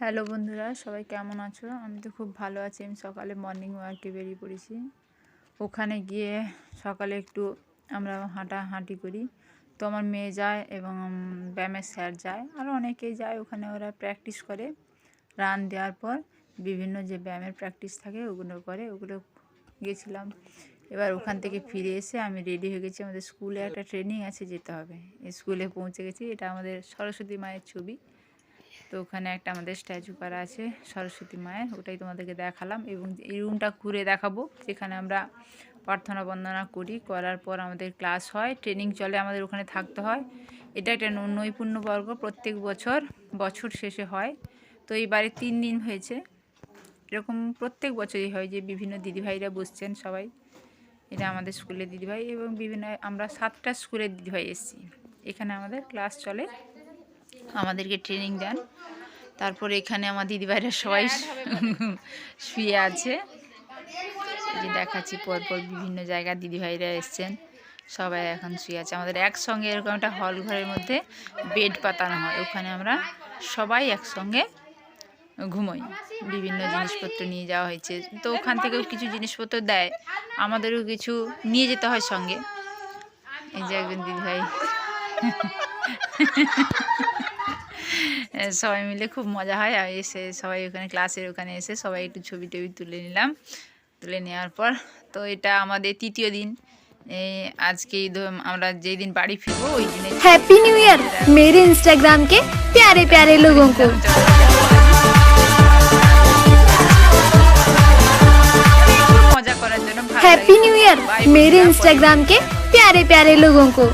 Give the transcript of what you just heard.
Hello বন্ধুরা, সবাই কেমন আছো? আমি তো খুব ভালো আছি। আমি সকালে মর্নিং ওয়ার্কে বেরিয়ে পড়েছি। ওখানে গিয়ে সকালে একটু আমরা হাঁটাহাঁটি করি। তো আমার মেয়ে যায় এবং ব্যায়ামের স্যার যায়, আরও অনেকেই যায়। ওখানে ওরা প্র্যাকটিস করে। রান দেওয়ার পর বিভিন্ন যে ব্যায়ামের প্র্যাকটিস থাকে ওগুলো করে। ওগুলো গেছিলাম। এবার ওখান থেকে ফিরে এসে আমি রেডি হয়ে গেছি। আমাদের স্কুলে একটা ট্রেনিং আছে, যেতে হবে। স্কুলে পৌঁছে গেছি। এটা আমাদের সরস্বতী মায়ের ছবি। তো ওখানে একটা আমাদের স্ট্যাচু করা আছে সরস্বতী মায়ের, ওটাই তোমাদেরকে দেখালাম। এবং এই রুমটা ঘুরে দেখাবো, যেখানে আমরা প্রার্থনা বন্দনা করি। করার পর আমাদের ক্লাস হয়, ট্রেনিং চলে, আমাদের ওখানে থাকতে হয়। এটা একটা নৈপুণ্যবর্গ, প্রত্যেক বছর শেষে হয়। তো এইবারে 3 দিন হয়েছে। এরকম প্রত্যেক বছরই হয়, যে বিভিন্ন দিদিভাইরা বসছেন সবাই। এটা আমাদের স্কুলের দিদিভাই এবং আমরা 7টা স্কুলের দিদিভাই এসেছি। এখানে আমাদের ক্লাস চলে, আমাদেরকে ট্রেনিং দেন। তারপরে এখানে আমার দিদিভাইরা সবাই শুয়ে আছে। এই যে দেখাচ্ছি, পরপর বিভিন্ন জায়গার দিদিভাইরা এসছেন, সবাই এখন শুয়ে আছে। আমাদের একসঙ্গে এরকম একটা হল ঘরের মধ্যে বেড পাতানো হয়, ওখানে আমরা সবাই একসঙ্গে ঘুমোই। বিভিন্ন জিনিসপত্র নিয়ে যাওয়া হয়েছে, তো ওখান থেকেও কিছু জিনিসপত্র দেয়, আমাদেরও কিছু নিয়ে যেতে হয় সঙ্গে। এই যে একজন দিদিভাই সবাই মিলে খুব মজা হয়। আর এসে সবাই ওখানে ক্লাসের ওখানে এসে সবাই একটু ছবি টবি তুলে নিলাম। তুলে নেওয়ার পর তো এটা আমাদের 3য় দিন। আজকে আমরা যেই দিন বাড়ি ফিরবো ওই দিনে हैप्पी न्यू ईयर मेरे इंस्टाग्राम के प्यारे प्यारे लोगों को। মজা করার জন্য हैप्पी न्यू ईयर मेरे इंस्टाग्राम के प्यारे प्यारे लोगों को।